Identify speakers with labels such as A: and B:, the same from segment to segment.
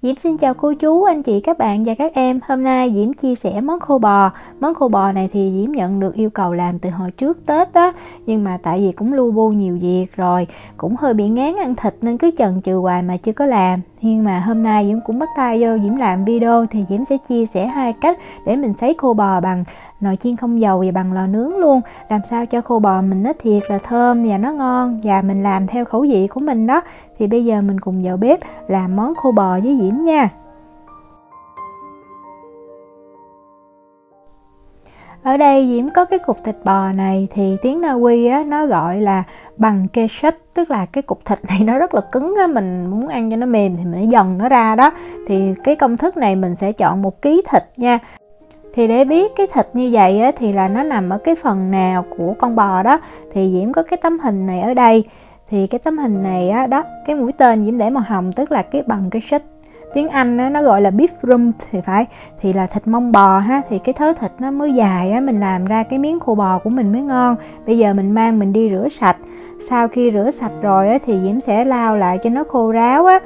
A: Diễm xin chào cô chú, anh chị, các bạn và các em. Hôm nay Diễm chia sẻ món khô bò. Món khô bò này thì Diễm nhận được yêu cầu làm từ hồi trước Tết đó. Nhưng mà tại vì cũng lu bu nhiều việc rồi, cũng hơi bị ngán ăn thịt nên cứ chần chừ hoài mà chưa có làm. Nhưng mà hôm nay Diễm cũng bắt tay vô Diễm làm video thì Diễm sẽ chia sẻ hai cách để mình sấy khô bò bằng nồi chiên không dầu và bằng lò nướng luôn. Làm sao cho khô bò mình nó thiệt là thơm và nó ngon, và mình làm theo khẩu vị của mình đó. Thì bây giờ mình cùng vào bếp làm món khô bò với Diễm nha. Ở đây Diễm có cái cục thịt bò này thì tiếng Na Uy á, nó gọi là bằng kê sách, tức là cái cục thịt này nó rất là cứng á, mình muốn ăn cho nó mềm thì mình dần nó ra đó. Thì cái công thức này mình sẽ chọn 1 kg thịt nha. Thì để biết cái thịt như vậy á, thì là nó nằm ở cái phần nào của con bò đó, thì Diễm có cái tấm hình này ở đây. Thì cái tấm hình này á, đó, cái mũi tên Diễm để màu hồng tức là cái bằng cái sách. Tiếng Anh á, nó gọi là beef rump thì phải, thì là thịt mông bò ha, thì cái thớ thịt nó mới dài á, mình làm ra cái miếng khô bò của mình mới ngon. Bây giờ mình mang mình đi rửa sạch. Sau khi rửa sạch rồi á, thì Diễm sẽ lau lại cho nó khô ráo á.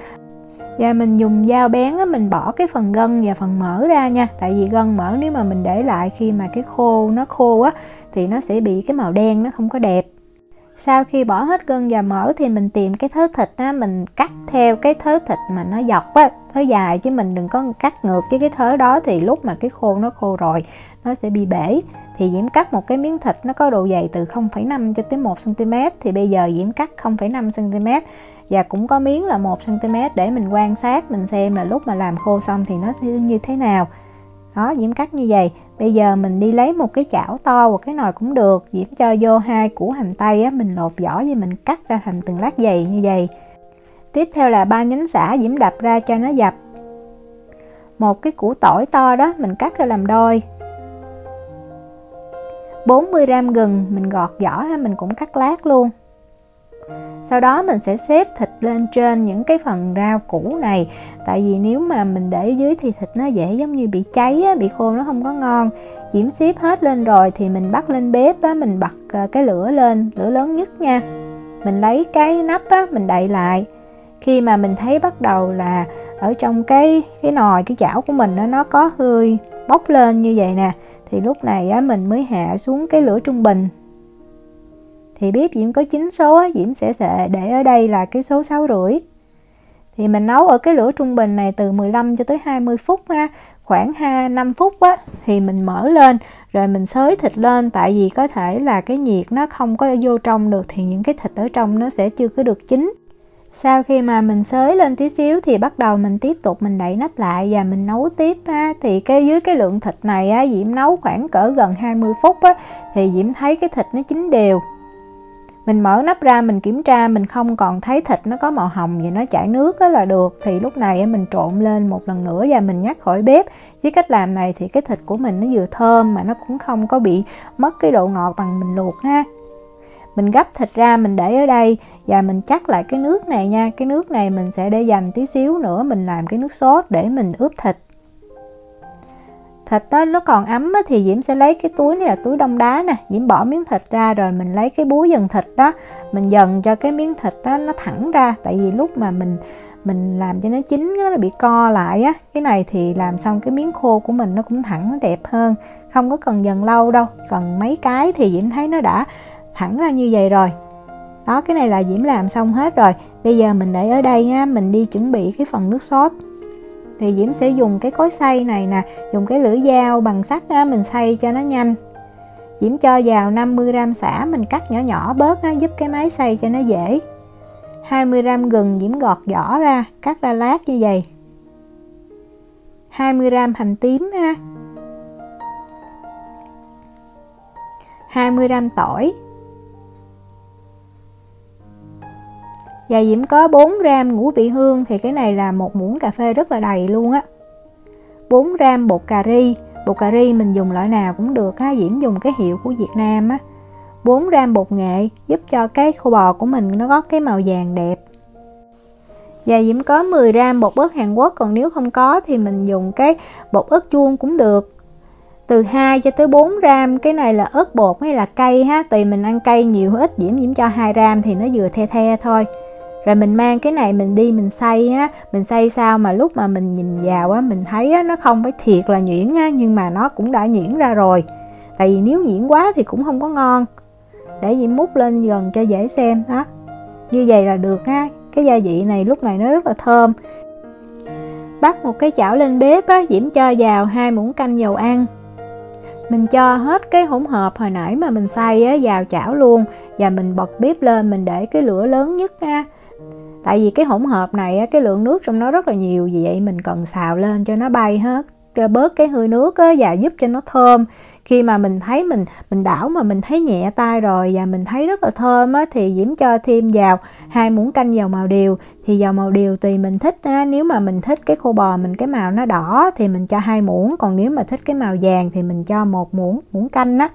A: Và mình dùng dao bén á, mình bỏ cái phần gân và phần mỡ ra nha. Tại vì gân mỡ nếu mà mình để lại khi mà cái nó khô á, thì nó sẽ bị cái màu đen, nó không có đẹp. Sau khi bỏ hết gân và mỡ thì mình tìm cái thớ thịt á, mình cắt theo cái thớ thịt mà nó dọc á, thớ dài, chứ mình đừng có cắt ngược với cái thớ đó, thì lúc mà cái nó khô rồi nó sẽ bị bể. Thì Diễm cắt một cái miếng thịt nó có độ dày từ 0,5 cho tới 1 cm, thì bây giờ Diễm cắt 0,5 cm và cũng có miếng là 1 cm để mình quan sát, mình xem là lúc mà làm khô xong thì nó sẽ như thế nào. Đó, Diễm cắt như vậy. Bây giờ mình đi lấy một cái chảo to hoặc cái nồi cũng được. Diễm cho vô 2 củ hành tây á, mình lột vỏ và mình cắt ra thành từng lát dày như vậy. Tiếp theo là 3 nhánh sả, Diễm đập ra cho nó dập. Một cái củ tỏi to đó mình cắt ra làm đôi. 40g gừng mình gọt vỏ, mình cũng cắt lát luôn. Sau đó mình sẽ xếp thịt lên trên những cái phần rau củ này. Tại vì nếu mà mình để dưới thì thịt nó dễ giống như bị cháy á, bị khô nó không có ngon. Diễm xếp hết lên rồi thì mình bắt lên bếp á, mình bật cái lửa lên, lửa lớn nhất nha. Mình lấy cái nắp á, mình đậy lại. Khi mà mình thấy bắt đầu là ở trong cái nồi, cái chảo của mình nó có hơi bốc lên như vậy nè, thì lúc này á, mình mới hạ xuống cái lửa trung bình. Thì bếp Diễm có 9 số á, Diễm sẽ để ở đây là cái số 6,5. Thì mình nấu ở cái lửa trung bình này từ 15 cho tới 20 phút ha. Khoảng 5 phút á, thì mình mở lên rồi mình xới thịt lên. Tại vì có thể là cái nhiệt nó không có vô trong được, thì những cái thịt ở trong nó sẽ chưa có được chín. Sau khi mà mình xới lên tí xíu thì bắt đầu mình tiếp tục mình đậy nắp lại và mình nấu tiếp ha. Thì dưới cái lượng thịt này á, Diễm nấu khoảng cỡ gần 20 phút á, thì Diễm thấy cái thịt nó chín đều. Mình mở nắp ra mình kiểm tra, mình không còn thấy thịt nó có màu hồng và nó chảy nước là được. Thì lúc này mình trộn lên một lần nữa và mình nhắc khỏi bếp. Với cách làm này thì cái thịt của mình nó vừa thơm mà nó cũng không có bị mất cái độ ngọt bằng mình luộc ha. Mình gấp thịt ra mình để ở đây và mình chắc lại cái nước này nha. Cái nước này mình sẽ để dành tí xíu nữa mình làm cái nước sốt để mình ướp thịt. Thịt đó nó còn ấm á, thì Diễm sẽ lấy cái túi này là túi đông đá nè. Diễm bỏ miếng thịt ra rồi mình lấy cái búa dần thịt đó, mình dần cho cái miếng thịt đó nó thẳng ra. Tại vì lúc mà mình làm cho nó chín nó bị co lại á. Cái này thì làm xong cái miếng khô của mình nó cũng thẳng, nó đẹp hơn. Không có cần dần lâu đâu, cần mấy cái thì Diễm thấy nó đã thẳng ra như vậy rồi. Đó, cái này là Diễm làm xong hết rồi. Bây giờ mình để ở đây nha, mình đi chuẩn bị cái phần nước sốt. Thì Diễm sẽ dùng cái cối xay này nè, dùng cái lưỡi dao bằng sắt á, mình xay cho nó nhanh. Diễm cho vào 50g sả mình cắt nhỏ nhỏ bớt á, giúp cái máy xay cho nó dễ. 20g gừng Diễm gọt vỏ ra, cắt ra lát như vậy. 20g hành tím ha. 20g tỏi. Và Diễm có 4g ngũ vị hương, thì cái này là một muỗng cà phê rất là đầy luôn á. 4g bột cà ri. Bột cà ri mình dùng loại nào cũng được ha, Diễm dùng cái hiệu của Việt Nam á. 4g bột nghệ giúp cho cái khô bò của mình nó có cái màu vàng đẹp. Và Diễm có 10g bột ớt Hàn Quốc, còn nếu không có thì mình dùng cái bột ớt chuông cũng được. Từ 2 cho tới 4g, cái này là ớt bột hay là cay ha, tùy mình ăn cay nhiều hay ít. Diễm cho 2g thì nó vừa the the thôi. Rồi mình mang cái này mình đi mình xay á, mình xay sao mà lúc mà mình nhìn vào á, mình thấy á, nó không phải thiệt là nhuyễn á, nhưng mà nó cũng đã nhuyễn ra rồi. Tại vì nếu nhuyễn quá thì cũng không có ngon. Để Diễm múc lên gần cho dễ xem đó. Như vậy là được ha. Cái gia vị này lúc này nó rất là thơm. Bắt một cái chảo lên bếp á, Diễm cho vào 2 muỗng canh dầu ăn. Mình cho hết cái hỗn hợp hồi nãy mà mình xay á, vào chảo luôn. Và mình bật bếp lên, mình để cái lửa lớn nhất ha. Tại vì cái hỗn hợp này á, cái lượng nước trong nó rất là nhiều, vì vậy mình cần xào lên cho nó bay hết, cho bớt cái hơi nước á, và giúp cho nó thơm. Khi mà mình thấy mình đảo mà mình thấy nhẹ tay rồi và mình thấy rất là thơm á, thì Diễm cho thêm vào 2 muỗng canh dầu màu điều. Thì dầu màu điều tùy mình thích á, nếu mà mình thích cái khô bò mình cái màu nó đỏ thì mình cho 2 muỗng, còn nếu mà thích cái màu vàng thì mình cho 1 muỗng canh á.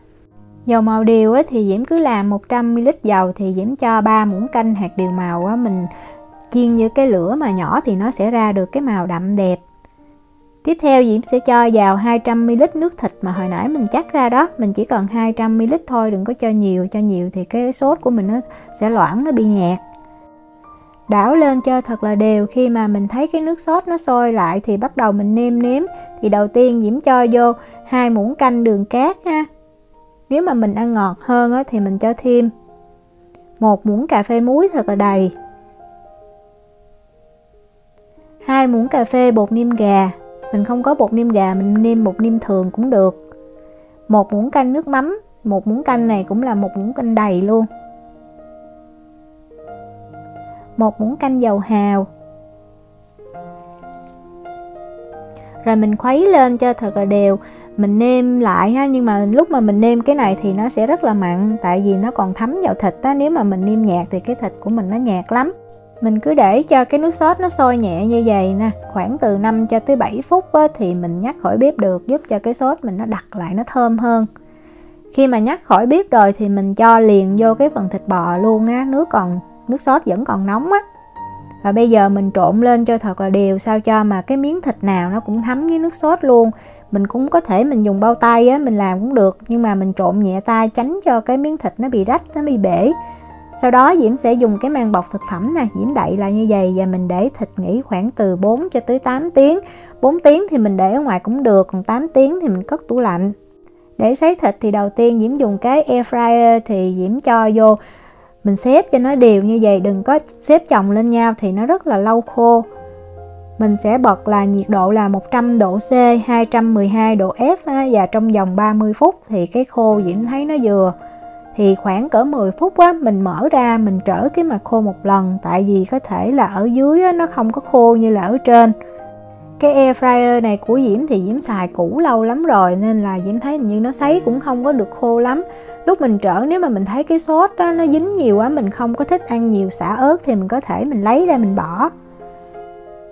A: Dầu màu điều á, thì Diễm cứ làm 100ml dầu thì Diễm cho 3 muỗng canh hạt điều màu á, mình chiên với cái lửa mà nhỏ thì nó sẽ ra được cái màu đậm đẹp. Tiếp theo Diễm sẽ cho vào 200ml nước thịt mà hồi nãy mình chắc ra đó. Mình chỉ cần 200ml thôi, đừng có cho nhiều thì cái sốt của mình nó sẽ loãng, nó bị nhạt. Đảo lên cho thật là đều. Khi mà mình thấy cái nước sốt nó sôi lại thì bắt đầu mình nêm nếm. Thì đầu tiên Diễm cho vô 2 muỗng canh đường cát ha. Nếu mà mình ăn ngọt hơn á, thì mình cho thêm 1 muỗng cà phê muối thật là đầy, 2 muỗng cà phê bột nêm gà. Mình không có bột nêm gà, mình nêm bột nêm thường cũng được. 1 muỗng canh nước mắm. 1 muỗng canh này cũng là 1 muỗng canh đầy luôn. 1 muỗng canh dầu hào. Rồi mình khuấy lên cho thật là đều. Mình nêm lại ha, nhưng mà lúc mà mình nêm cái này thì nó sẽ rất là mặn, tại vì nó còn thấm vào thịt á. Nếu mà mình nêm nhạt thì cái thịt của mình nó nhạt lắm. Mình cứ để cho cái nước sốt nó sôi nhẹ như vậy nè, khoảng từ 5 cho tới 7 phút á, thì mình nhắc khỏi bếp được, giúp cho cái sốt mình nó đặc lại, nó thơm hơn. Khi mà nhắc khỏi bếp rồi thì mình cho liền vô cái phần thịt bò luôn á, nước sốt vẫn còn nóng á. Và bây giờ mình trộn lên cho thật là đều, sao cho mà cái miếng thịt nào nó cũng thấm với nước sốt luôn. Mình cũng có thể mình dùng bao tay á, mình làm cũng được, nhưng mà mình trộn nhẹ tay tránh cho cái miếng thịt nó bị rách, nó bị bể. Sau đó Diễm sẽ dùng cái màng bọc thực phẩm này, Diễm đậy lại như vậy và mình để thịt nghỉ khoảng từ 4 cho tới 8 tiếng. 4 tiếng thì mình để ở ngoài cũng được, còn 8 tiếng thì mình cất tủ lạnh. Để sấy thịt thì đầu tiên Diễm dùng cái air fryer, thì Diễm cho vô, mình xếp cho nó đều như vậy, đừng có xếp chồng lên nhau thì nó rất là lâu khô. Mình sẽ bật là nhiệt độ là 100 độ C, 212 độ F và trong vòng 30 phút thì cái khô Diễm thấy nó vừa. Thì khoảng cỡ 10 phút á, mình mở ra mình trở cái mặt khô một lần, tại vì có thể là ở dưới á, nó không có khô như là ở trên. Cái air fryer này của Diễm thì Diễm xài cũ lâu lắm rồi, nên là Diễm thấy như nó sấy cũng không có được khô lắm. Lúc mình trở, nếu mà mình thấy cái sốt đó, nó dính nhiều quá, mình không có thích ăn nhiều xả ớt thì mình có thể mình lấy ra mình bỏ.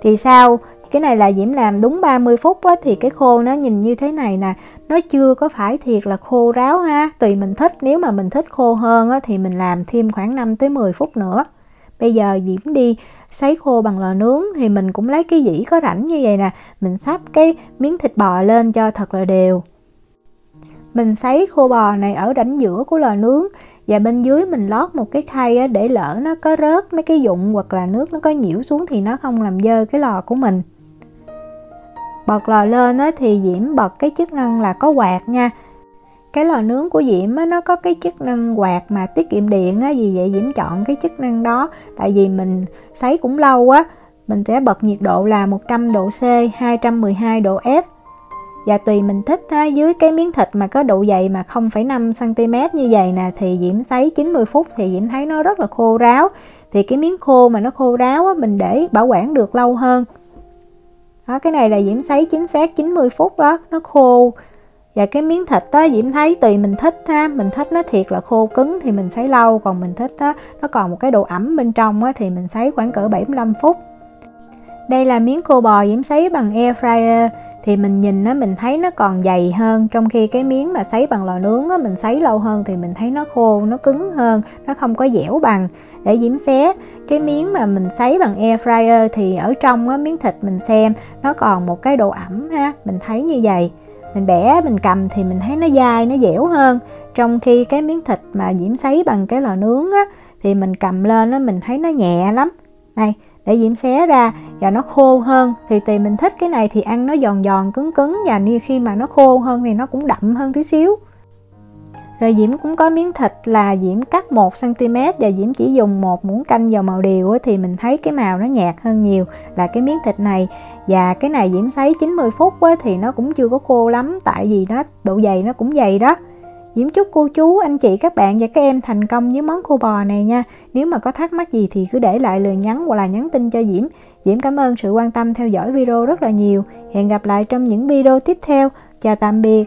A: Thì sau cái này là Diễm làm đúng 30 phút á, thì cái khô nó nhìn như thế này nè, nó chưa có phải thiệt là khô ráo ha, tùy mình thích. Nếu mà mình thích khô hơn á, thì mình làm thêm khoảng 5 tới 10 phút nữa. Bây giờ Diễm đi sấy khô bằng lò nướng, thì mình cũng lấy cái dĩ có rãnh như vậy nè, mình xắp cái miếng thịt bò lên cho thật là đều. Mình sấy khô bò này ở rãnh giữa của lò nướng, và bên dưới mình lót một cái khay á, để lỡ nó có rớt mấy cái vụn hoặc là nước nó có nhiễu xuống thì nó không làm dơ cái lò của mình. Bật lò lên á, thì Diễm bật cái chức năng là có quạt nha. Cái lò nướng của Diễm á, nó có cái chức năng quạt mà tiết kiệm điện á, vì vậy Diễm chọn cái chức năng đó. Tại vì mình sấy cũng lâu á, mình sẽ bật nhiệt độ là 100 độ C, 212 độ F. Và tùy mình thích ha, dưới cái miếng thịt mà có độ dày mà 0,5 cm như vậy nè, thì Diễm sấy 90 phút thì Diễm thấy nó rất là khô ráo. Thì cái miếng khô mà nó khô ráo á, mình để bảo quản được lâu hơn. Đó, cái này là Diễm sấy chính xác 90 phút đó, nó khô. Và cái miếng thịt đó Diễm thấy tùy mình thích ha, mình thích nó thiệt là khô cứng thì mình sấy lâu, còn mình thích đó, nó còn một cái độ ẩm bên trong á, thì mình sấy khoảng cỡ 75 phút. Đây là miếng khô bò Diễm sấy bằng air fryer, thì mình nhìn nó mình thấy nó còn dày hơn, trong khi cái miếng mà sấy bằng lò nướng á, mình sấy lâu hơn thì mình thấy nó khô, nó cứng hơn, nó không có dẻo bằng. Để Diễm xé cái miếng mà mình sấy bằng air fryer thì ở trong á, miếng thịt mình xem nó còn một cái độ ẩm ha, mình thấy như vậy. Mình bẻ, mình cầm thì mình thấy nó dai, nó dẻo hơn. Trong khi cái miếng thịt mà Diễm sấy bằng cái lò nướng á, thì mình cầm lên á, mình thấy nó nhẹ lắm. Đây, để Diễm xé ra và nó khô hơn. Thì tùy mình thích, cái này thì ăn nó giòn giòn cứng cứng, và khi mà nó khô hơn thì nó cũng đậm hơn tí xíu. Rồi Diễm cũng có miếng thịt là Diễm cắt 1 cm và Diễm chỉ dùng 1 muỗng canh dầu màu điều thì mình thấy cái màu nó nhạt hơn nhiều là cái miếng thịt này. Và cái này Diễm sấy 90 phút thì nó cũng chưa có khô lắm, tại vì nó độ dày nó cũng dày đó. Diễm chúc cô chú, anh chị, các bạn và các em thành công với món khô bò này nha. Nếu mà có thắc mắc gì thì cứ để lại lời nhắn hoặc là nhắn tin cho Diễm. Diễm cảm ơn sự quan tâm theo dõi video rất là nhiều. Hẹn gặp lại trong những video tiếp theo. Chào tạm biệt.